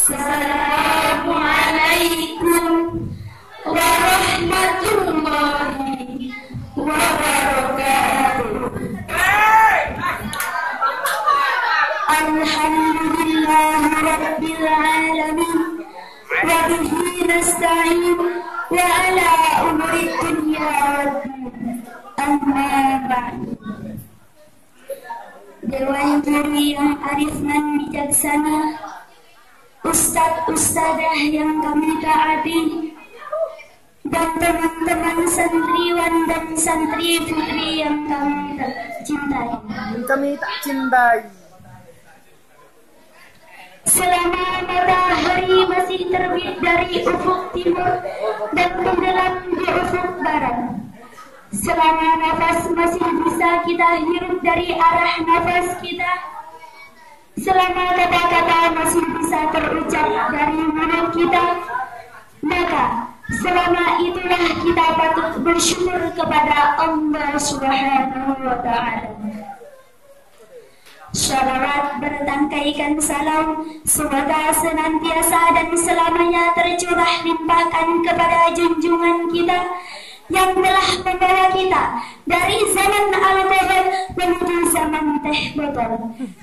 Assalamualaikum warahmatullahi wabarakatuh. Alhamdulillahi rabbil alamin wa bihi nasta'in wa ala umuri dunya waddin. Amma ba'du. Dewan juri yang arif dan bijaksana, ustadz-ustadzah yang kami taati, dan teman-teman santriwan dan santri putri yang kami cintai. Kami tak cintai. Selama matahari masih terbit dari ufuk timur dan tenggelam di ufuk barat, selama nafas masih bisa kita hirup dari arah nafas kita, selama kata-kata masih bisa terucap dari mulut kita, maka selama itulah kita patut bersyukur kepada Allah Subhanahu wa Ta'ala. Shalawat bertangkaikan salam semoga senantiasa dan selamanya tercurah limpahkan kepada junjungan kita yang telah membawa kita dari zaman al-kohol menuju zaman teh botol,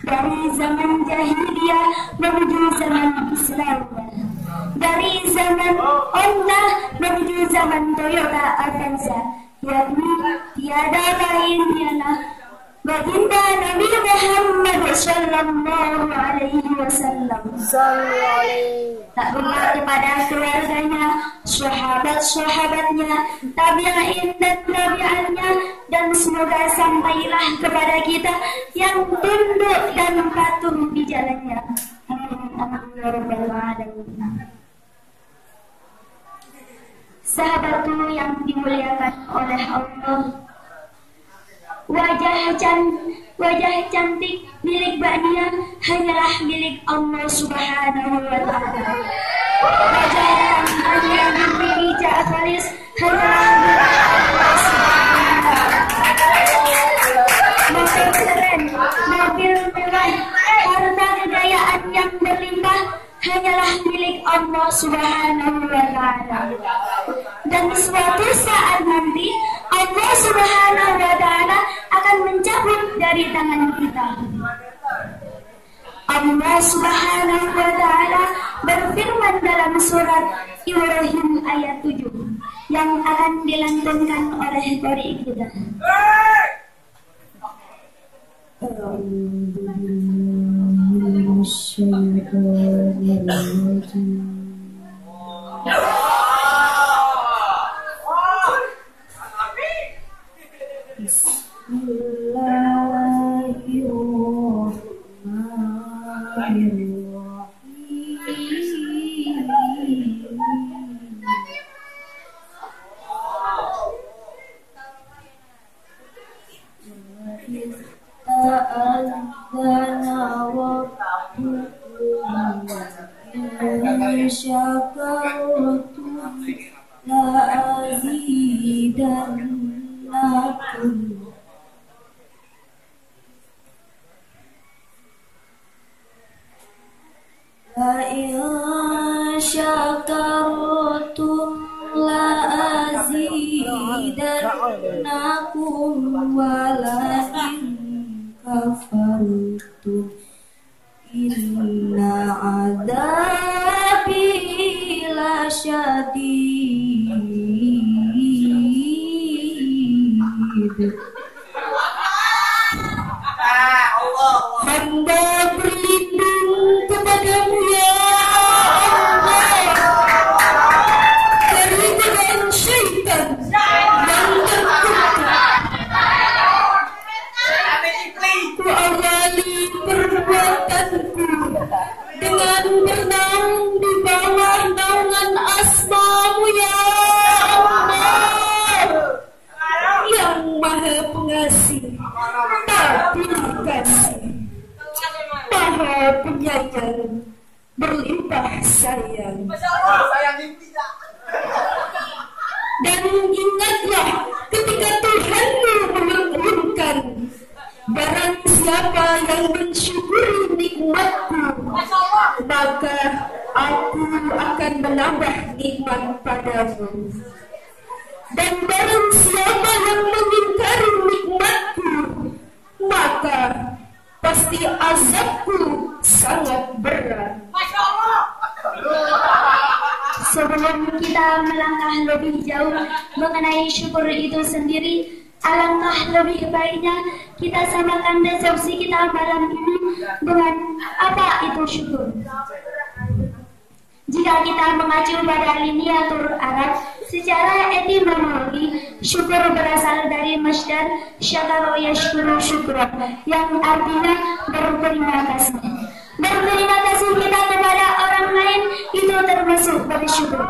dari zaman jahiliyah menuju zaman Islam, dari zaman Honda menuju zaman Toyota Avanza, yakni tiada lain ialah baginda Nabi Muhammad sallallahu alaihi wasallam. Tak lupa kepada keluarganya, sahabat-sahabatnya, tabi'in dan tabi'annya, dan semoga sampailah kepada kita yang tunduk dan patuh di jalannya. Amin amin ya rabbal alamin. Sahabatku yang dimuliakan oleh Allah, wajah cantik milik Ba'diyah hanyalah milik Allah Subhanahu wa Ta'ala. Wajah tampannya binti Ja'faris hanyalah milik Allah Subhanahu wa Ta'ala. Motor keren, mobil mewah, harta kekayaan yang berlimpah hanyalah milik Allah Subhanahu wa Ta'ala. Dan suatu saat nanti Allah Subhanahu wa Ta'ala akan mencabut dari tangan kita. Allah Subhanahu wa Ta'ala berfirman dalam surat Ibrahim ayat 7 yang akan dilantunkan oleh qari kita. Dan ingatlah ketika Tuhanmu mengumumkan, barang siapa yang mensyukuri nikmatku, maka akan menambah nikmat padamu. Dan barang siapa yang mengingkari nikmatku, maka pasti azabku sangat berat. Sebelum kita melangkah lebih jauh mengenai syukur itu sendiri, alangkah lebih baiknya kita samakan deskripsi kita malam ini dengan apa itu syukur. Jika kita mengacu pada liniatur Arab, secara etimologi, syukur berasal dari masdar syakara yashkuru syukran, yang artinya berterima kasih. Berterima kasih kita kepada orang lain itu termasuk bersyukur.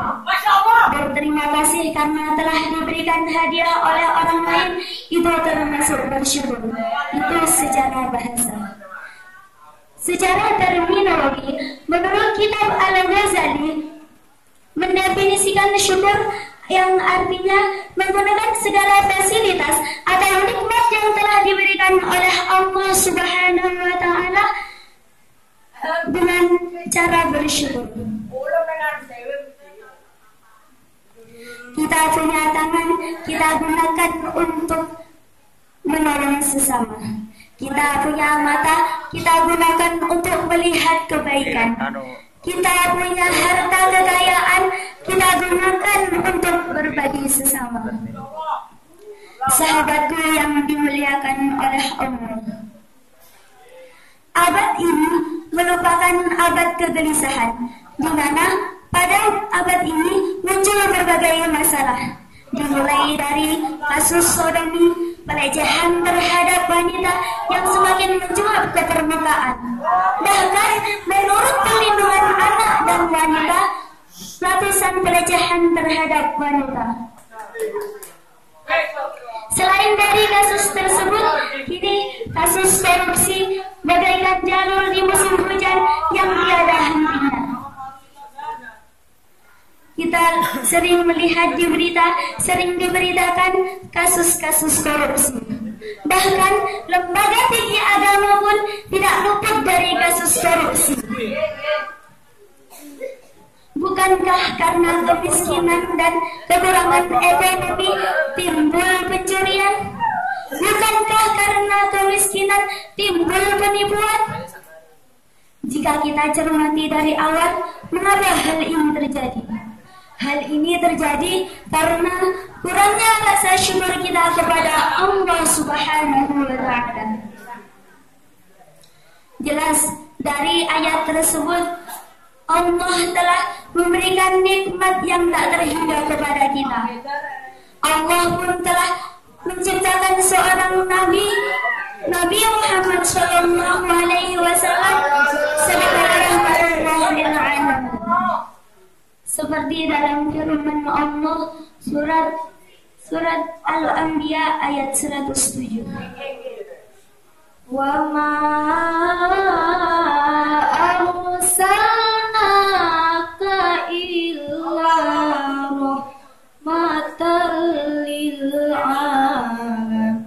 Berterima kasih karena telah diberikan hadiah oleh orang lain itu termasuk bersyukur. Itu secara bahasa. Secara terminologi, menurut kitab Al-Ghazali mendefinisikan syukur yang artinya menggunakan segala fasilitas atau nikmat yang telah diberikan oleh Allah Subhanahu wa Ta'ala dengan cara bersyukur. Kita punya tangan, kita gunakan untuk menolong sesama. Kita punya mata, kita gunakan untuk melihat kebaikan. Kita punya harta kekayaan, kita gunakan untuk berbagi sesama. Sahabatku yang dimuliakan oleh Allah, abad ini merupakan abad kegelisahan, di mana pada abad ini muncul berbagai masalah, dimulai dari kasus sodomi, pelecehan terhadap wanita yang semakin mencuat ke permukaan. Bahkan menurut perlindungan anak dan wanita, ratusan pelecehan terhadap wanita. Selain dari kasus tersebut, kini kasus korupsi bagaikan jalur di musim hujan yang tiada hentinya. Kita sering melihat di berita, sering diberitakan kasus-kasus korupsi. Bahkan lembaga tinggi agama pun tidak luput dari kasus korupsi. Bukankah karena kemiskinan dan kekurangan ekonomi timbul pencurian? Bukankah karena kemiskinan timbul penipuan? Jika kita cermati dari awal, mengapa hal ini terjadi? Hal ini terjadi karena kurangnya rasa syukur kita kepada Allah Subhanahu wa Ta'ala. Jelas dari ayat tersebut, Allah telah memberikan nikmat yang tak terhingga kepada kita. Allah pun telah menciptakan seorang Nabi Muhammad Sallallahu Alaihi Wasallam sebagai rahmatullah lil alamin. Seperti dalam firman Allah surat Al-Anbiya ayat 107. Wa ma arsalnaka illa rahmatan lil alamin.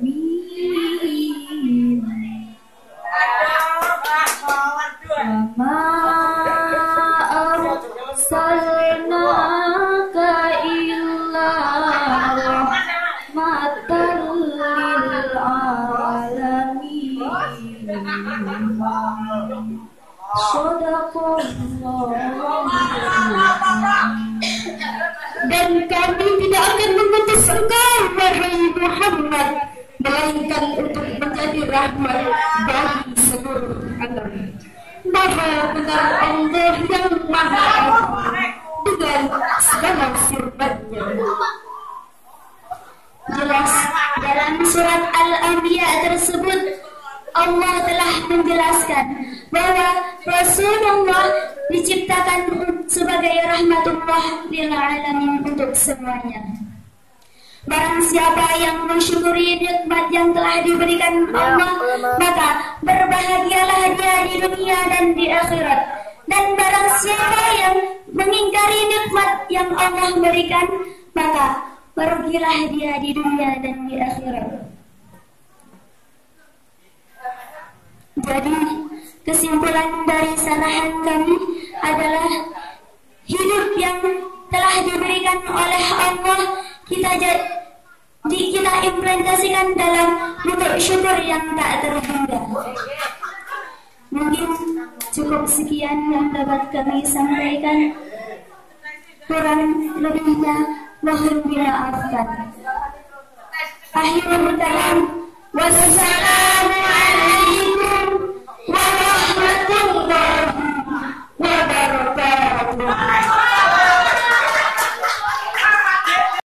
Arsalnaka illa rahmatan lil alamin. Dan kami tidak akan mengutus engkau, wahai Muhammad, melainkan untuk menjadi rahmat bagi seluruh alam. Maha benar Allah yang Maha Agung dengan segala firman-Nya. Jelas dalam surat Al-Anbiya tersebut Allah telah menjelaskan bahwa Rasulullah diciptakan sebagai rahmatullah lil alamin untuk semuanya. Barang siapa yang mensyukuri nikmat yang telah diberikan Allah, maka berbahagialah dia di dunia dan di akhirat. Dan barang siapa yang mengingkari nikmat yang Allah berikan, maka merugilah dia di dunia dan di akhirat. Jadi kesimpulan dari sarahan kami adalah hidup telah diberikan oleh Allah kita implementasikan dalam bentuk syukur yang tak terhingga. Mungkin cukup sekian yang dapat kami sampaikan. Kurang lebihnya mohon dimaafkan. Akhirul kalam. Wassalamualaikum